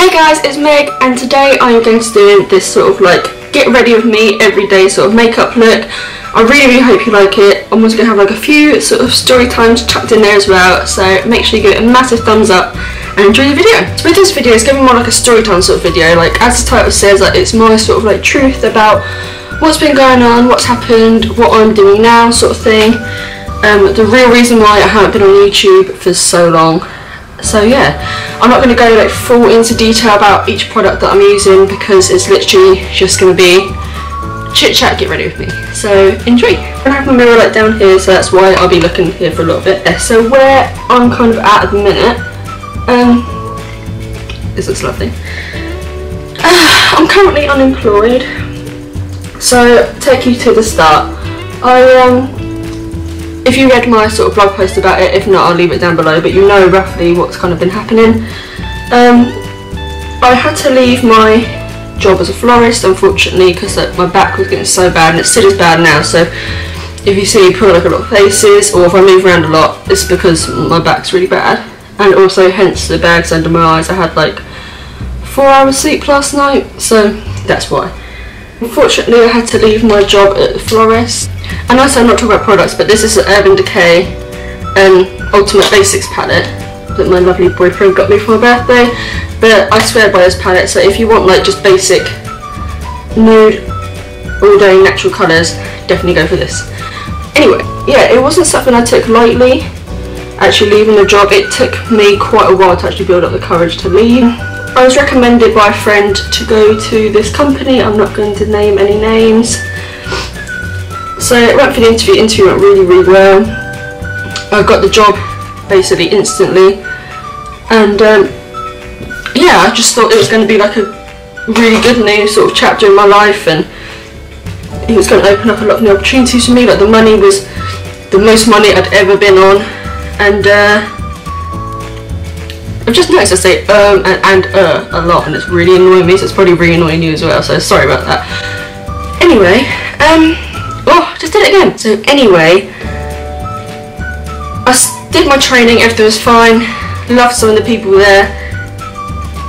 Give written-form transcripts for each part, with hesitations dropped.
Hey guys, it's Meg, and today I am going to do this sort of like get ready with me everyday sort of makeup look. I really hope you like it. I'm also going to have like a few sort of story times chucked in there as well, so make sure you give it a massive thumbs up and enjoy the video. So with this video, it's going to be more like a story time sort of video, like as the title says, like it's my sort of like truth about what's been going on, what's happened, what I'm doing now sort of thing. The real reason why I haven't been on YouTube for so long. So yeah, I'm not going to go like full into detail about each product that I'm using because it's literally just going to be chit chat, get ready with me. So enjoy. I have my mirror like down here, so that's why I'll be looking here for a little bit. So where I'm kind of at the minute, this looks lovely. I'm currently unemployed. So take you to the start. If you read my sort of blog post about it, if not I'll leave it down below, but you know roughly what's kind of been happening. I had to leave my job as a florist, unfortunately, because like, my back was getting so bad, and it still is bad now, so if you see me put like a lot of faces, or if I move around a lot, it's because my back's really bad, and also hence the bags under my eyes. I had like 4 hours sleep last night, so that's why. Unfortunately I had to leave my job at the florist. And also I'm not talking about products, but this is an Urban Decay Ultimate Basics palette that my lovely boyfriend got me for my birthday. But I swear by this palette, so if you want like just basic nude all day natural colours, definitely go for this. Anyway, yeah, it wasn't something I took lightly, actually leaving the job. It took me quite a while to actually build up the courage to leave. I was recommended by a friend to go to this company. I'm not going to name any names. So I went for the interview. Interview went really well. I got the job basically instantly, and yeah, I just thought it was going to be like a really good new sort of chapter in my life, and it was going to open up a lot of new opportunities for me. Like the money was the most money I'd ever been on, and I've just noticed I say and a lot, and it's really annoying me, so it's probably really annoying you as well, so sorry about that. Anyway, oh, just did it again. So anyway, I did my training, everything was fine, loved some of the people there.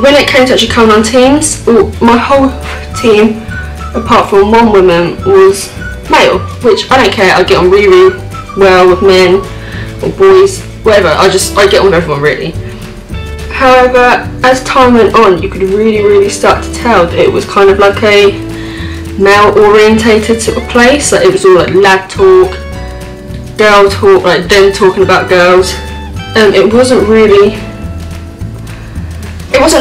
When it came to actually coming on teams, my whole team, apart from one woman, was male, which I don't care. I get on really well with men or boys, whatever. I get on with everyone really. However, as time went on, you could really start to tell that it was kind of like a male orientated sort of place. Like it was all like lad talk, girl talk, like them talking about girls. It wasn't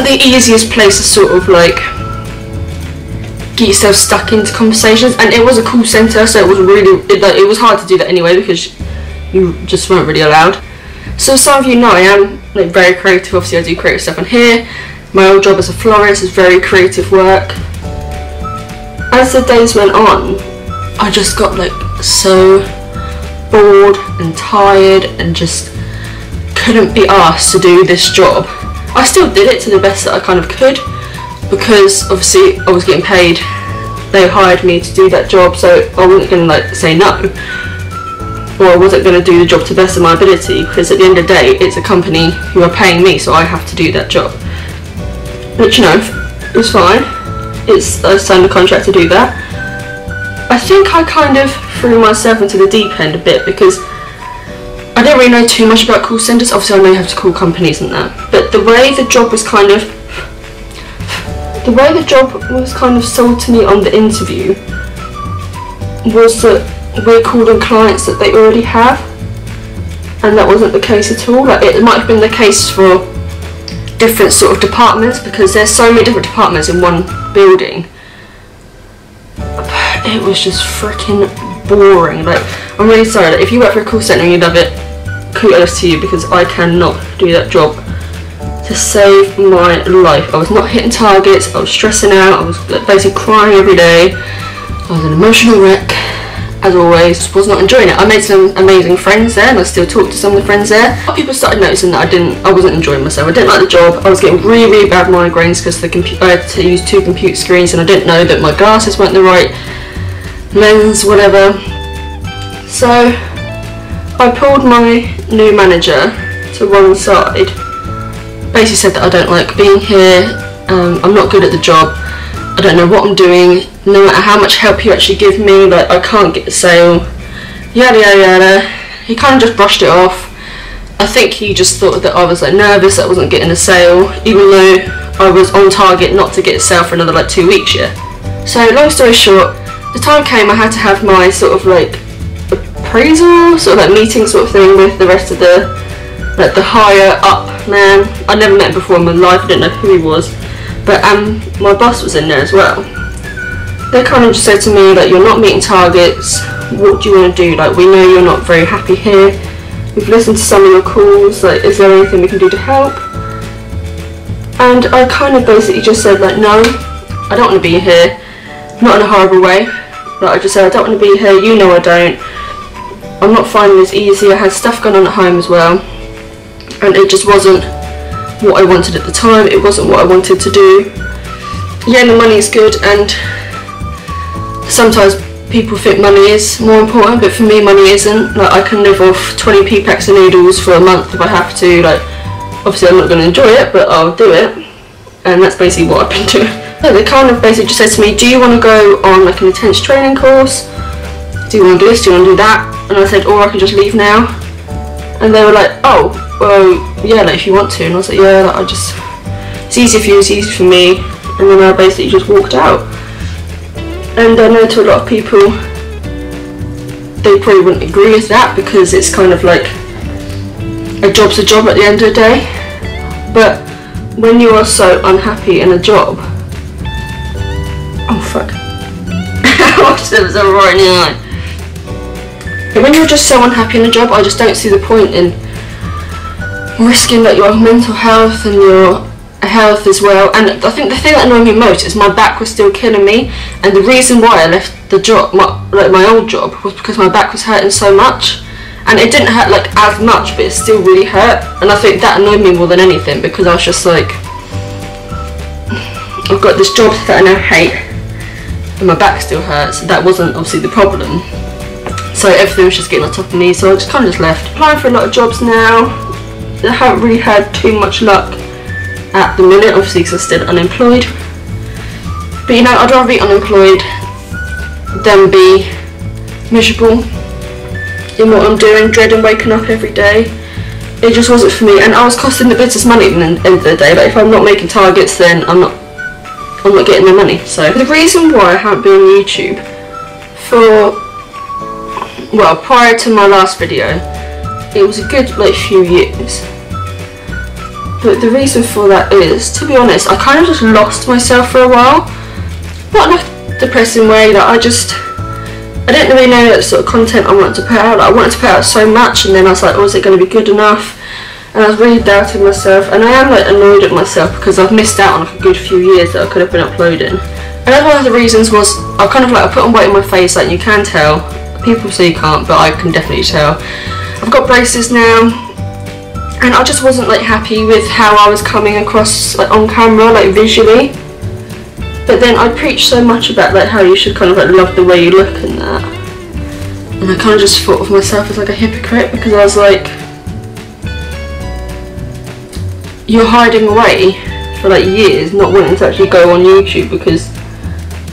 the easiest place to sort of like get yourself stuck into conversations, and it was a call centre, so it was really it was hard to do that anyway because you just weren't really allowed. So some of you know I am like very creative. Obviously I do creative stuff on here. My old job as a florist is very creative work. As the days went on, I just got like so bored and tired and just couldn't be asked to do this job. I still did it to the best that I kind of could, because obviously I was getting paid. They hired me to do that job, so I wasn't going to like say no, or I wasn't going to do the job to the best of my ability, because at the end of the day it's a company who are paying me, so I have to do that job. Which, you know, it was fine. I signed a contract to do that. I think I kind of threw myself into the deep end a bit because I don't really know too much about call centres. Obviously I know you have to call companies and that, but the way the job was kind of sold to me on the interview was that we're calling clients that they already have, and that wasn't the case at all. Like it might have been the case for different sort of departments, because there's so many different departments in one building. It was just freaking boring. Like, I'm really sorry, like, if you work for a call centre and you love it, kudos to you, because I cannot do that job to save my life. I was not hitting targets, I was stressing out, I was basically crying every day, I was an emotional wreck. As always, was not enjoying it. I made some amazing friends there, and I still talk to some of the friends there. People started noticing that I wasn't enjoying myself. I didn't like the job. I was getting really bad migraines because I had to use 2 computer screens, and I didn't know that my glasses weren't the right lens, whatever. So I pulled my new manager to one side, basically said that I don't like being here, I'm not good at the job, I don't know what I'm doing, no matter how much help you actually give me, like I can't get the sale, yada yada yada. He kind of just brushed it off. I think he just thought that I was like nervous that I wasn't getting a sale, even though I was on target not to get a sale for another like 2 weeks yet. So long story short, the time came I had to have my sort of like appraisal, sort of like meeting sort of thing with the rest of the like the higher up man. I never met him before in my life, I didn't know who he was, but my boss was in there as well. They kind of just said to me like, you're not meeting targets, what do you want to do, like we know you're not very happy here, we've listened to some of your calls, like is there anything we can do to help? And I kind of basically just said like, no, I don't want to be here, not in a horrible way, but I just said I don't want to be here, you know I don't, I'm not finding this easy, I had stuff going on at home as well, and it just wasn't what I wanted at the time, it wasn't what I wanted to do. Yeah, the money is good, and sometimes people think money is more important, but for me money isn't. Like I can live off 20p packs of noodles for a month if I have to, like obviously I'm not going to enjoy it, but I'll do it, and that's basically what I've been doing. So they kind of basically just said to me, do you want to go on like an intense training course, do you want to do this, do you want to do that? And I said, or I can just leave now. And they were like, oh, well, yeah, like if you want to. And I was like, yeah, like, it's easier for you, it's easier for me. And then I basically just walked out. And I know to a lot of people, they probably wouldn't agree with that because it's kind of like, a job's a job at the end of the day. But when you are so unhappy in a job, oh fuck, there was a roar in the eye. But when you're just so unhappy in a job, I just don't see the point in risking like your mental health and your health as well. And I think the thing that annoyed me most is my back was still killing me, and the reason why I left the job, my old job, was because my back was hurting so much. And it didn't hurt like as much, but it still really hurt, and I think that annoyed me more than anything, because I was just like, I've got this job that I now hate and my back still hurts. That wasn't obviously the problem, so everything was just getting on top of me, so I just kind of just left. Applying for a lot of jobs now. I haven't really had too much luck at the minute, obviously because I'm still unemployed, but you know, I'd rather be unemployed than be miserable in what I'm doing, dreading waking up every day. It just wasn't for me, and I was costing the business money at the end of the day. Like if I'm not making targets, then I'm not getting the money. So the reason why I haven't been on YouTube for, well, prior to my last video, it was a good like few years. But the reason for that is, to be honest, I kind of just lost myself for a while. Not in a depressing way, like I didn't really know the sort of content I wanted to put out. Like, I wanted to put out so much, and then I was like, oh, is it going to be good enough? And I was really doubting myself, and I am like annoyed at myself because I've missed out on like a good few years that I could have been uploading. And that's one of the reasons was I kind of like, I put on weight in my face, like you can tell. People say you can't, but I can definitely tell. I've got braces now, and I just wasn't like happy with how I was coming across like on camera, like visually. But then I preach so much about like how you should kind of like love the way you look and that, and I kind of just thought of myself as like a hypocrite, because I was like, you're hiding away for like years, not wanting to actually go on YouTube because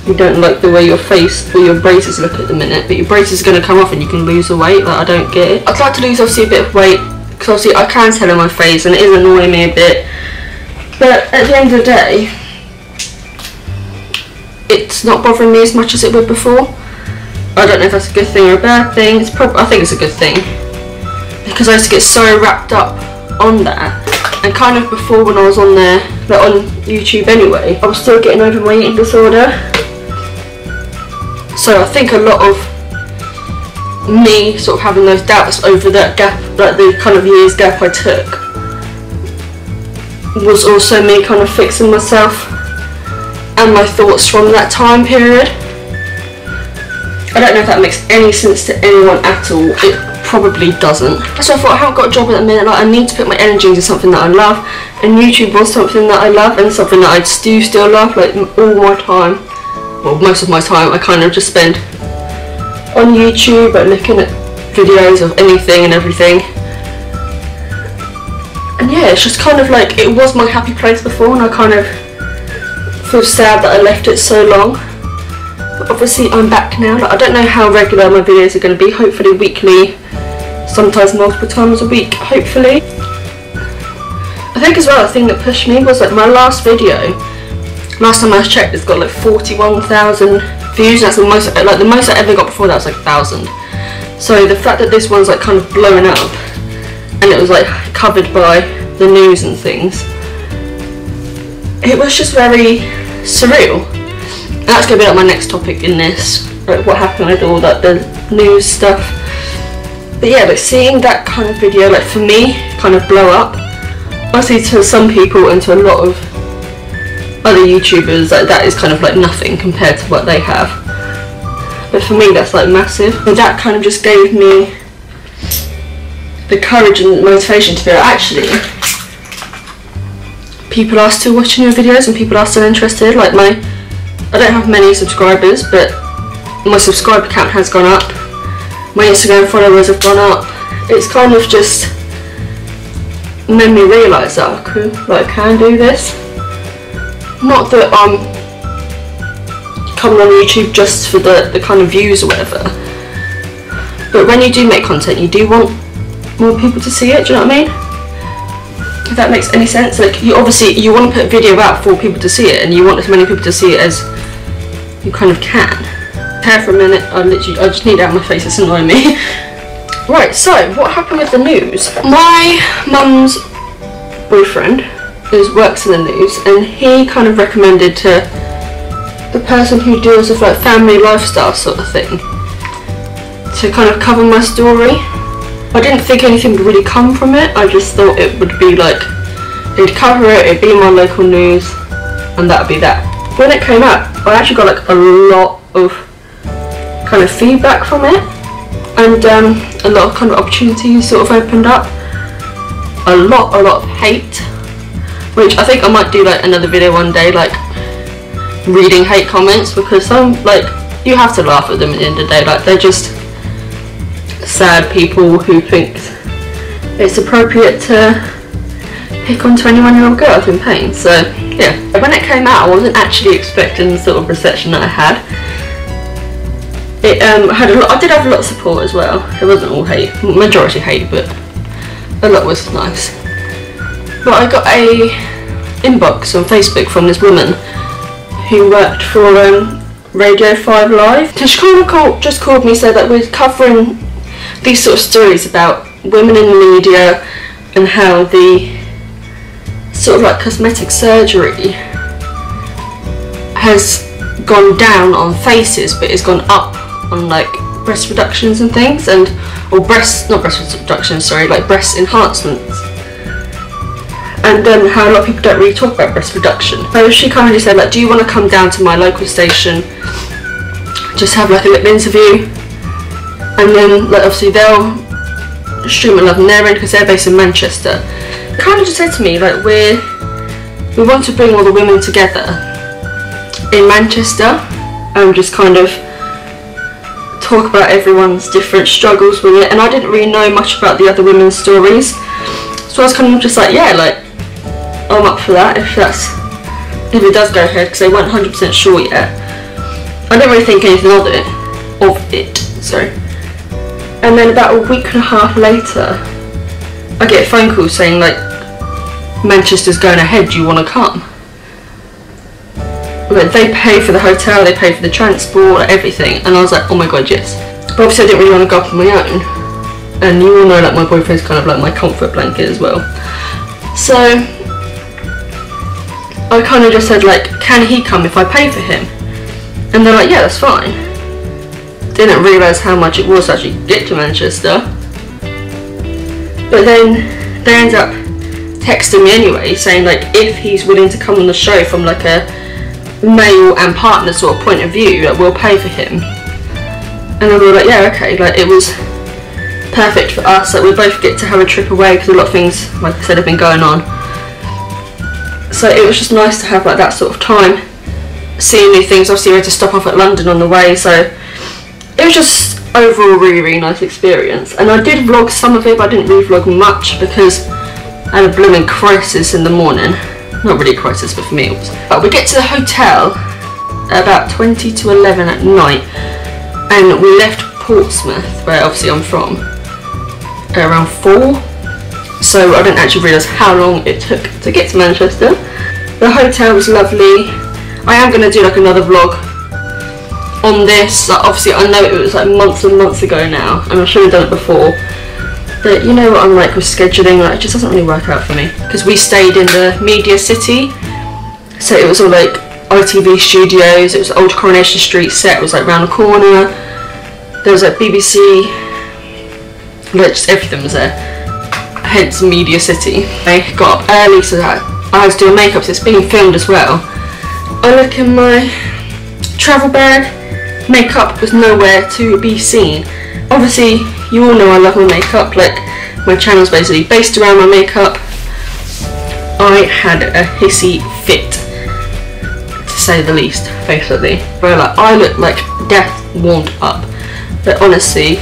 you don't like the way your face or your braces look at the minute, but your braces are going to come off and you can lose the weight. Like, I don't get it. I'd like to lose obviously a bit of weight, because obviously I can tell in my face and it is annoying me a bit, but at the end of the day it's not bothering me as much as it would before. I don't know if that's a good thing or a bad thing. I think it's a good thing, because I used to get so wrapped up on that, and kind of before when I was on there, like on YouTube anyway, I was still getting over my eating disorder. So I think a lot of me sort of having those doubts over that gap, like the kind of years gap I took, was also me kind of fixing myself and my thoughts from that time period. I don't know if that makes any sense to anyone at all. It probably doesn't. So I thought, I haven't got a job at the minute, like I need to put my energy into something that I love, and YouTube was something that I love and something that I do still love. Like all my time, well, most of my time I kind of just spend on YouTube, like looking at videos of anything and everything. And yeah, it's just kind of like, it was my happy place before, and I kind of feel sad that I left it so long. But obviously I'm back now. Like, I don't know how regular my videos are going to be. Hopefully weekly, sometimes multiple times a week, hopefully. I think as well, the thing that pushed me was like my last video. Last time I checked, it's got like 41,000 views. That's the most, like the most I ever got before that was like 1,000. So the fact that this one's like kind of blowing up, and it was like covered by the news and things, it was just very surreal. And that's going to be like my next topic in this, like what happened with all that, the news stuff. But yeah, like seeing that kind of video, like for me, kind of blow up. Obviously to some people and to a lot of other YouTubers, like that is kind of like nothing compared to what they have. But for me that's like massive. And that kind of just gave me the courage and motivation to be like, actually, people are still watching your videos and people are still interested. Like I don't have many subscribers, but my subscriber count has gone up. My Instagram followers have gone up. It's kind of just made me realise that I can do this. Not that I'm coming on YouTube just for the kind of views or whatever, but when you do make content, you do want more people to see it. Do you know what I mean? If that makes any sense. Like you obviously you want to put a video out for people to see it, and you want as many people to see it as you kind of can. Hair for a minute. I just need it out of my face. It's annoying me. Right. So what happened with the news? My mum's boyfriend works in the news, and he kind of recommended to the person who deals with like family lifestyle sort of thing to kind of cover my story. I didn't think anything would really come from it. I just thought it would be like, they'd cover it, it'd be my local news, and that would be that. When it came out, I actually got like a lot of kind of feedback from it, and a lot of kind of opportunities sort of opened up. A lot of hate, which I think I might do like another video one day, like reading hate comments, because some, like, you have to laugh at them at the end of the day. Like, they're just sad people who think it's appropriate to pick on 21-year-old girls in pain. So yeah, when it came out, I wasn't actually expecting the sort of reception that I had. It had a lot. I did have a lot of support as well. It wasn't all hate, majority hate, but a lot was nice. But I got a inbox on Facebook from this woman who worked for Radio 5 Live. And she kind of just called me, said that we're covering these sort of stories about women in the media and how the sort of like cosmetic surgery has gone down on faces, but it's gone up on like breast reductions and things, and or not breast reductions, sorry, like breast enhancements. And how a lot of people don't really talk about breast reduction. So she kind of just said, like, do you want to come down to my local station, just have like a little interview, and then like obviously they'll stream it live on their end because they're based in Manchester. They kind of just said to me, like, we want to bring all the women together in Manchester and just kind of talk about everyone's different struggles with it. And I didn't really know much about the other women's stories, so I was kind of just like, yeah, like, I'm up for that if it does go ahead, because they weren't 100% sure yet. I didn't really think anything of it, sorry. And then about a week and a half later, I get a phone call saying, like, Manchester's going ahead, do you want to come? But they pay for the hotel, they pay for the transport, everything, and I was like, oh my god, yes. But obviously I didn't really want to go up on my own, and you all know, like, my boyfriend's kind of like my comfort blanket as well. So I kind of just said, like, can he come if I pay for him? And they're like, yeah, that's fine. Didn't realise how much it was to actually get to Manchester. But then they ended up texting me anyway, saying, like, if he's willing to come on the show from like a male and partner sort of point of view, like, we'll pay for him. And then we were like, yeah, okay, like, it was perfect for us, like, we both get to have a trip away, because a lot of things, like I said, have been going on. So it was just nice to have like that sort of time, seeing new things. Obviously we had to stop off at London on the way, so it was just overall really nice experience. And I did vlog some of it, but I didn't really vlog much because I had a blooming crisis in the morning. not really a crisis, but for me it was. But we get to the hotel at about 20 to 11 at night, and we left Portsmouth, where obviously I'm from, around 4. So I didn't actually realise how long it took to get to Manchester. The hotel was lovely. I am going to do like another vlog on this. Like, obviously I know it was like months and months ago now, and I'm sure I've done it before. But you know what I'm like with scheduling, like it just doesn't really work out for me. Because we stayed in the media city, so it was all like ITV studios, it was Old Coronation Street set, it was like round the corner. There was like BBC, like just everything was there. Hence Media City. I got up early so that I had to do a makeup, so it's being filmed as well. I look in my travel bag, makeup was nowhere to be seen. Obviously, you all know I love my makeup, like my channel's basically based around my makeup. I had a hissy fit, to say the least, basically. But like, I look like death warmed up, but honestly,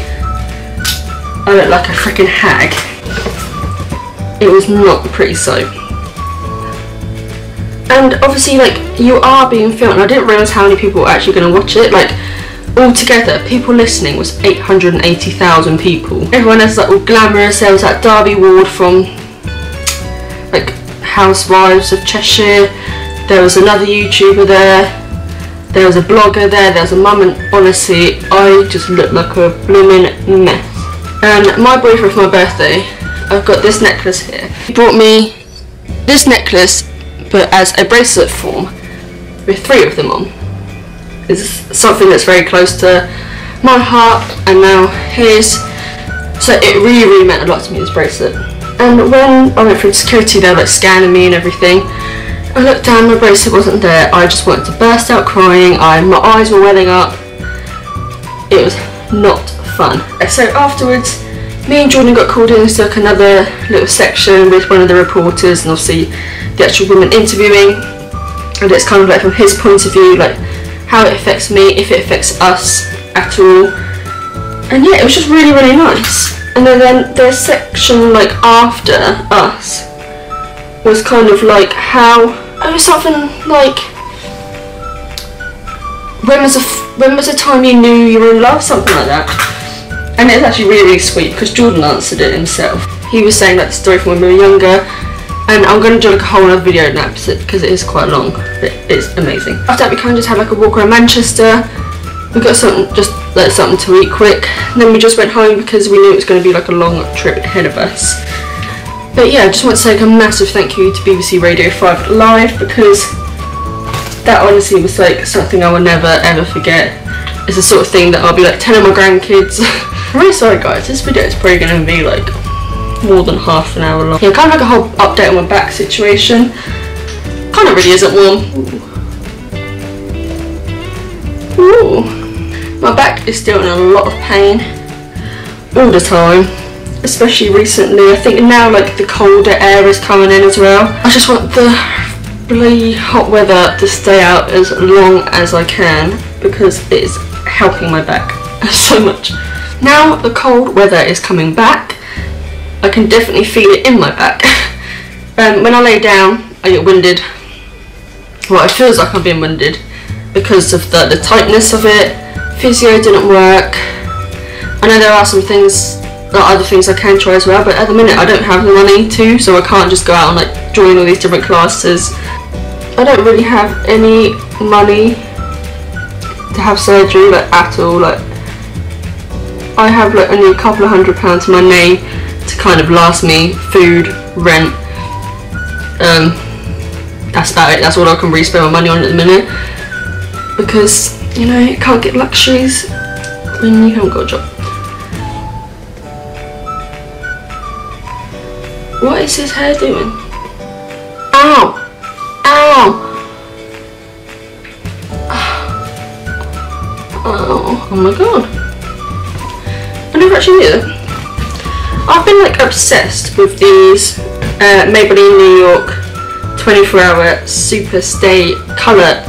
I look like a freaking hag. It was not a pretty sight. And obviously, like, you are being filmed, and I didn't realise how many people were actually going to watch it. Like, altogether, people listening was 880,000 people. Everyone else was like all glamorous. There was that Derby Ward from like Housewives of Cheshire. There was another YouTuber there. There was a blogger there. There was a mum, and honestly, I just looked like a blooming mess. And my boyfriend for my birthday, I've got this necklace here. He brought me this necklace, but as a bracelet form, with 3 of them on. It's something that's very close to my heart, and now his. So it really meant a lot to me, this bracelet. And when I went through security, they were like scanning me and everything. I looked down, my bracelet wasn't there. I just wanted to burst out crying. My eyes were welling up. It was not fun. So afterwards, me and Jordan got called in to like another little section with one of the reporters, and obviously the actual woman interviewing. And it's kind of like from his point of view, like how it affects me, if it affects us at all. And yeah, it was just really nice. And then the section like after us was kind of like how it was something like when was the time you knew you were in love, something like that. And it was actually really sweet because Jordan answered it himself. He was saying like the story from when we were younger, and I'm going to do like a whole other video on that because it is quite long, but it's amazing. After that, we kind of just had like a walk around Manchester. We got something, just like something to eat quick. And then we just went home because we knew it was going to be like a long trip ahead of us. But yeah, I just want to say like a massive thank you to BBC Radio 5 Live, because that honestly was like something I will never ever forget. It's the sort of thing that I'll be like telling my grandkids. I'm really sorry guys, this video is probably going to be like more than half an hour long. Yeah, kind of like a whole update on my back situation. Kind of really isn't one. Ooh. My back is still in a lot of pain all the time, especially recently. I think now like the colder air is coming in as well. I just want the bloody hot weather to stay out as long as I can, because it is helping my back so much. Now the cold weather is coming back, I can definitely feel it in my back. When I lay down, I get winded. Well, it feels like I'm being winded because of the tightness of it. Physio didn't work. I know there are some things, other things I can try as well, but at the minute I don't have the money to, so I can't just go out and like join all these different classes. I don't really have any money to have surgery, like at all. Like I have like only a couple of £100 to my name to kind of last me food, rent. That's about it. That's all I can really spend my money on at the minute, because you know you can't get luxuries when you haven't got a job. What is his hair doing? Ow! Ow! Oh my god. I never actually knew that. I've been like obsessed with these Maybelline New York 24-hour Super Stay Colour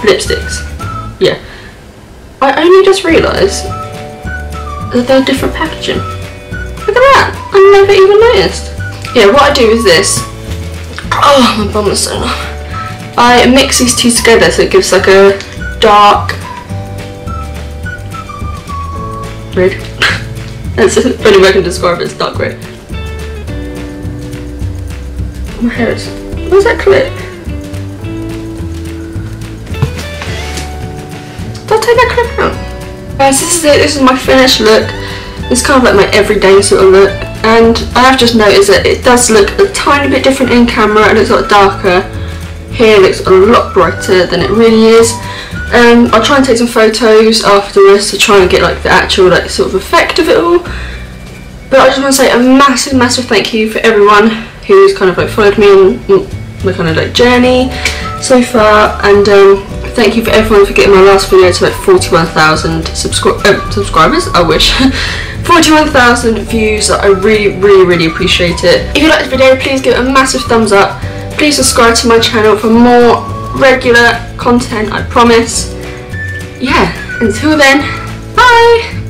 lipsticks. Yeah. I only just realised that they're different packaging. Look at that! I never even noticed. Yeah, what I do is this. Oh, my bum is so long. I mix these two together so it gives like a dark red. That's the only way I can describe it, it's dark red. My hair is... Where's that clip? Did I take that clip out? Guys, this is it, this is my finished look. It's kind of like my everyday sort of look. And I have just noticed that it does look a tiny bit different in camera. It looks a lot darker. Here it looks a lot brighter than it really is. I'll try and take some photos afterwards to try and get like the actual like sort of effect of it all. But I just want to say a massive thank you for everyone who's kind of like followed me on my kind of like journey so far, and thank you for everyone for getting my last video to like 41,000 subscribers. I wish. 41,000 views. I really appreciate it. If you like this video, please give it a massive thumbs up. Please subscribe to my channel for more regular content, I promise. Yeah, until then, bye!